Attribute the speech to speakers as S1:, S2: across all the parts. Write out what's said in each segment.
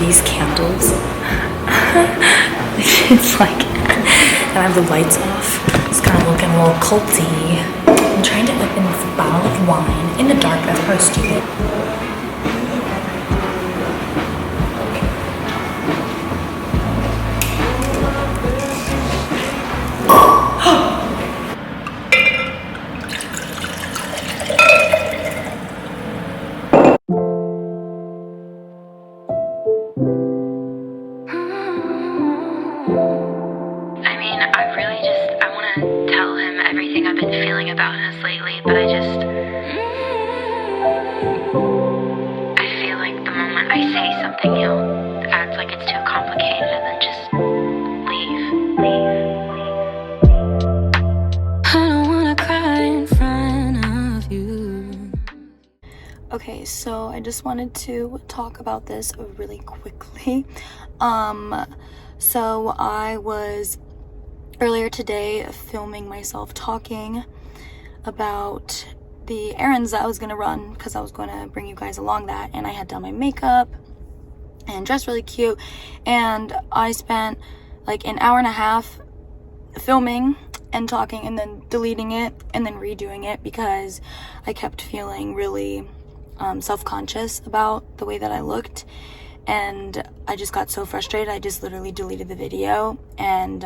S1: these candles. It's like, and I have the lights off. It's kind of looking a little culty. I'm trying to open this bottle of wine in the dark. That's probably stupid.
S2: I've been feeling about us lately, but I feel like the moment I say something, he'll act like it's too complicated and then just leave. I don't wanna cry in front of you.
S3: Okay, so I just wanted to talk about this really quickly. So I was earlier today filming myself talking about the errands that I was gonna run, because I was gonna bring you guys along that, and I had done my makeup and dressed really cute, and I spent like an hour and a half filming and talking and then deleting it and then redoing it because I kept feeling really self-conscious about the way that I looked, and I just got so frustrated. I just literally deleted the video, and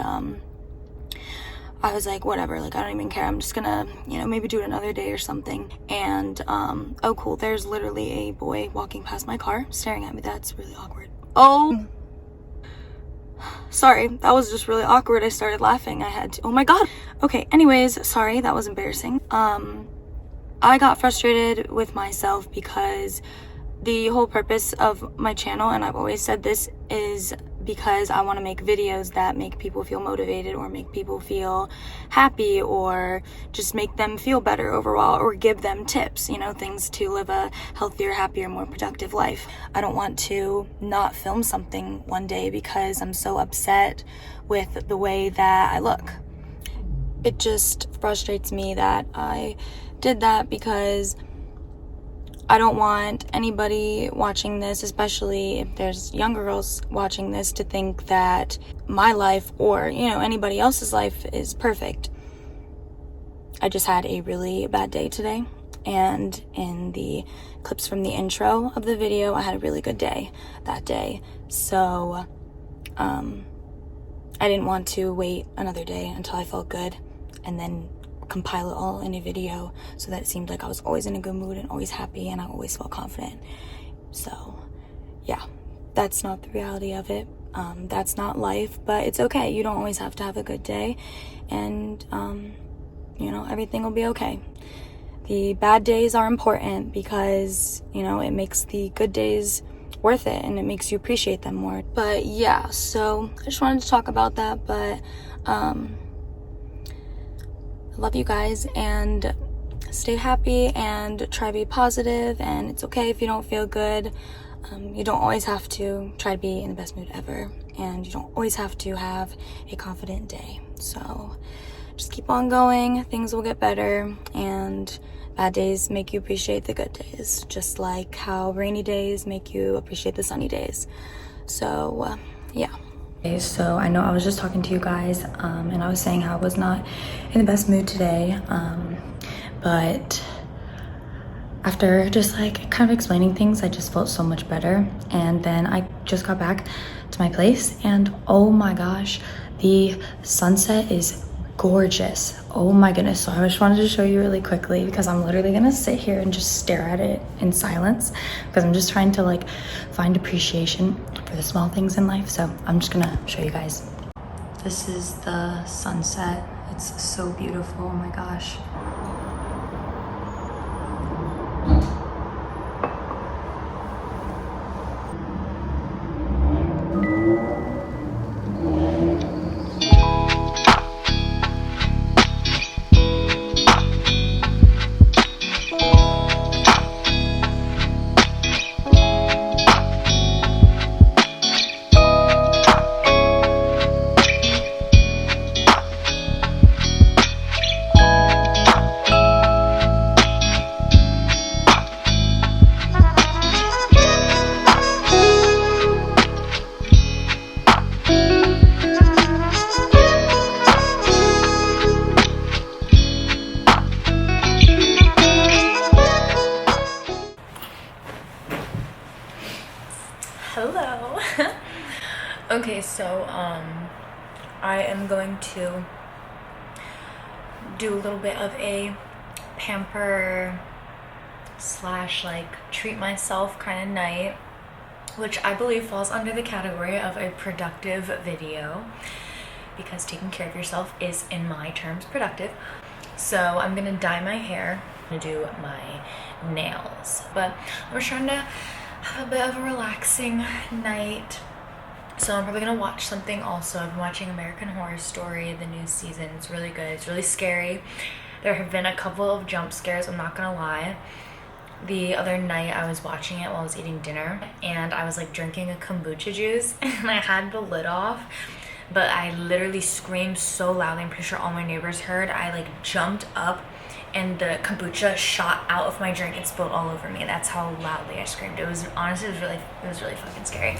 S3: I was like, whatever, like I don't even care, I'm just gonna, maybe do it another day or something. And oh cool, there's literally a boy walking past my car staring at me. That's really awkward. Oh, sorry, that was just really awkward. I started laughing. I had to, oh my god. Okay, anyways, sorry, that was embarrassing. I got frustrated with myself because the whole purpose of my channel, and I've always said this, is because I want to make videos that make people feel motivated or make people feel happy or just make them feel better overall, or give them tips, things to live a healthier, happier, more productive life. I don't want to not film something one day because I'm so upset with the way that I look. It just frustrates me that I did that because I don't want anybody watching this, especially if there's younger girls watching this, to think that my life or, anybody else's life is perfect. I just had a really bad day today, and in the clips from the intro of the video, I had a really good day that day. So, I didn't want to wait another day until I felt good and then compile it all in a video so that it seemed like I was always in a good mood and always happy and I always felt confident. So yeah, that's not the reality of it. That's not life, but it's okay. You don't always have to have a good day, and everything will be okay. The bad days are important because it makes the good days worth it and it makes you appreciate them more. But yeah, so I just wanted to talk about that. But I love you guys, and stay happy and try to be positive, and it's okay if you don't feel good. You don't always have to try to be in the best mood ever, and you don't always have to have a confident day. So just keep on going, things will get better, and bad days make you appreciate the good days, just like how rainy days make you appreciate the sunny days. So yeah.
S1: Okay, so I know I was just talking to you guys, and I was saying how I was not in the best mood today, but after just kind of explaining things, I just felt so much better. And then I just got back to my place, and oh my gosh, the sunset is gorgeous. Oh my goodness. So I just wanted to show you really quickly, because I'm literally gonna sit here and just stare at it in silence, because I'm just trying to find appreciation for the small things in life. So I'm just gonna show you guys. This is the sunset. It's so beautiful. Oh my gosh. Okay, so I am going to do a little bit of a pamper slash like treat myself kind of night, which I believe falls under the category of a productive video, because taking care of yourself is, in my terms, productive. So I'm gonna dye my hair, I'm gonna do my nails, but I'm trying to have a bit of a relaxing night. So I'm probably gonna watch something also. I've been watching American Horror Story, the new season. It's really good. It's really scary. There have been a couple of jump scares, I'm not gonna lie. The other night I was watching it while I was eating dinner, and I was like drinking a kombucha juice and I had the lid off, but I literally screamed so loudly, I'm pretty sure all my neighbors heard. I like jumped up and the kombucha shot out of my drink and spilled all over me. That's how loudly I screamed. It was honestly, it was really fucking scary.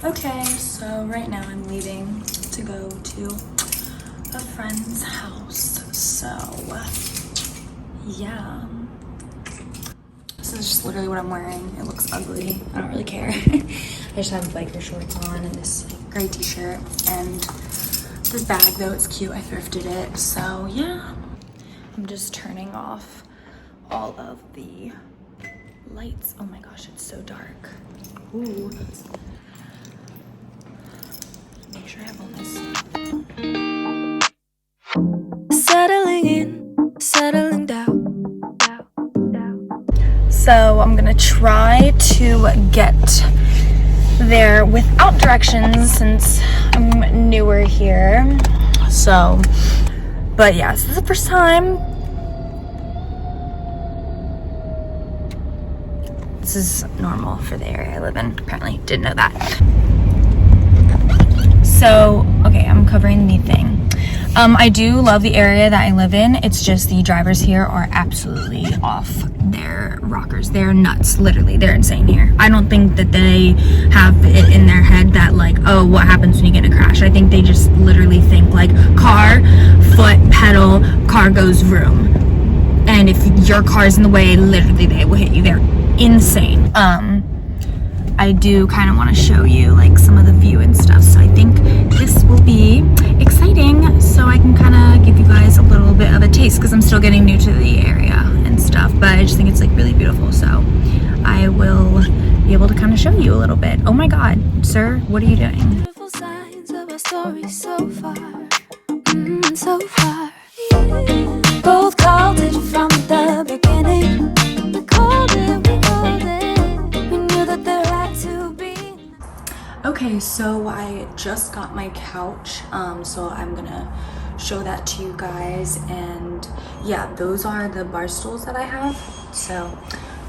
S1: Okay, so right now I'm leaving to go to a friend's house. So, yeah. This is just literally what I'm wearing. It looks ugly. I don't really care. I just have biker shorts on and this like, gray t-shirt. And this bag, though, it's cute. I thrifted it. So, yeah. I'm just turning off all of the lights. Oh my gosh, it's so dark. Ooh. Make sure I have all this stuff. Settling in, settling down. So I'm gonna try to get there without directions since I'm newer here. So, but yeah, this is the first time. This is normal for the area I live in. Apparently, didn't know that. So, okay, I'm covering the thing. I do love the area that I live in. It's just the drivers here are absolutely off their rockers. They're nuts, literally. They're insane here. I don't think that they have it in their head that like, oh, what happens when you get in a crash? I think they just literally think like car, foot, pedal, car goes vroom. And if your car's in the way, literally they will hit you. They're insane. I do kind of want to show you like some of the view and stuff, so I think this will be exciting, so I can kind of give you guys a little bit of a taste because I'm still getting new to the area and stuff, but I just think it's like really beautiful, so I will be able to kind of show you a little bit. Oh my god, sir, what are you doing? Beautiful signs of our story so far, so far. Both called it from the beginning. We called it, we called it. We knew that there had to be. Okay, so I just got my couch, so I'm gonna show that to you guys, and yeah, those are the bar stools that I have, so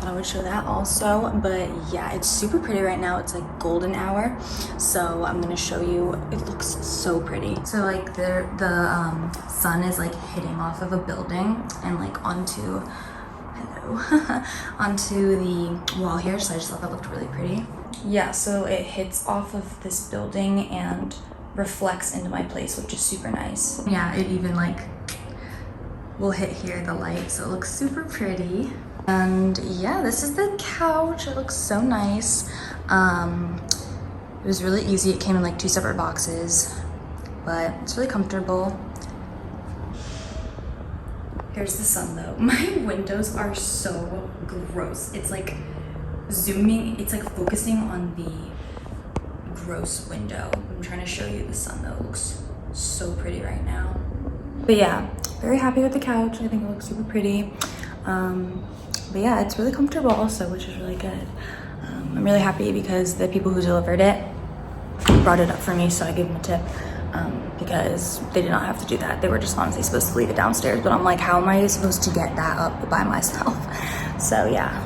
S1: I would show that also. But yeah, it's super pretty right now. It's like golden hour, so I'm gonna show you. It looks so pretty. So like the sun is like hitting off of a building and like onto onto the wall here, so I just thought that looked really pretty. Yeah, so it hits off of this building and reflects into my place, which is super nice. Yeah, it even like will hit here, the light, so it looks super pretty. And yeah, this is the couch. It looks so nice. It was really easy. It came in like 2 separate boxes, but it's really comfortable. Here's the sun though. My windows are so gross. It's like zooming, it's like focusing on the gross window. I'm trying to show you the sun though. It looks so pretty right now. But yeah, very happy with the couch. I think it looks super pretty. But yeah, it's really comfortable also, which is really good. I'm really happy because the people who delivered it brought it up for me, so I give them a tip. Because they did not have to do that. They were just honestly supposed to leave it downstairs, but I'm like, how am I supposed to get that up by myself? So yeah.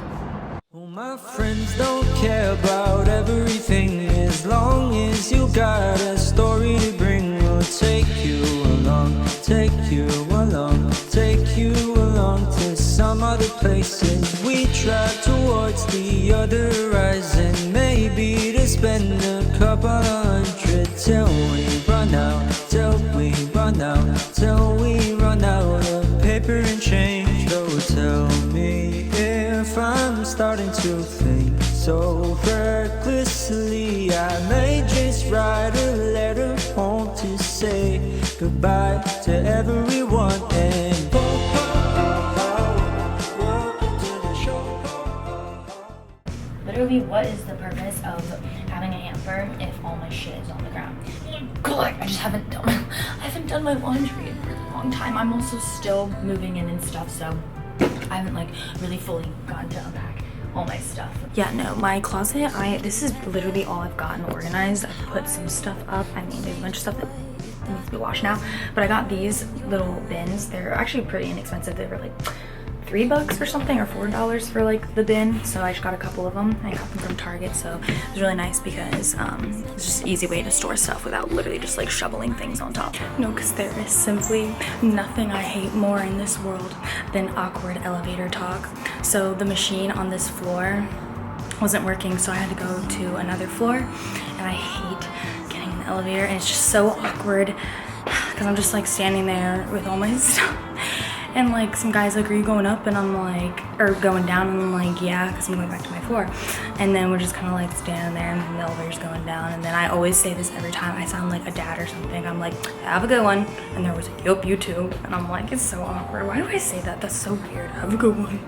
S4: Well, my friends don't care about everything as long as you got a story to bring. We'll take you along, take you along, take you along to some other places. We drive towards the other horizon, maybe to spend a couple $100 till we run out, till we run out, till we run out of paper and change. So tell me if I'm starting to think so recklessly, I may just write a letter home to say goodbye to everyone and
S1: Literally, what is the purpose of having a hamper if all my shit is on the ground? God, I just haven't done my laundry in a really long time. I'm also still moving in and stuff, so I haven't like really fully gotten to unpack all my stuff. Yeah, no, my closet, this is literally all I've gotten organized. I've put some stuff up. I mean, there's a bunch of stuff that needs to be washed now, but I got these little bins. They're actually pretty inexpensive. They were like $3 or something, or $4 for like the bin, so I just got a couple of them. I got them from Target, so it was really nice because it's just an easy way to store stuff without literally just like shoveling things on top. No, because there is simply nothing I hate more in this world than awkward elevator talk. So the machine on this floor wasn't working, so I had to go to another floor, and I hate getting in the elevator, and it's just so awkward because I'm just like standing there with all my stuff. And like some guys like, are you going up? And I'm like, or going down, and I'm like, yeah, because I'm going back to my floor. And then we're just kind of like standing there, and the elevator's going down. And then I always say this every time. I sound like a dad or something. I'm like, have a good one. And they're always like, yup, you too. And I'm like, it's so awkward. Why do I say that? That's so weird. Have a good one.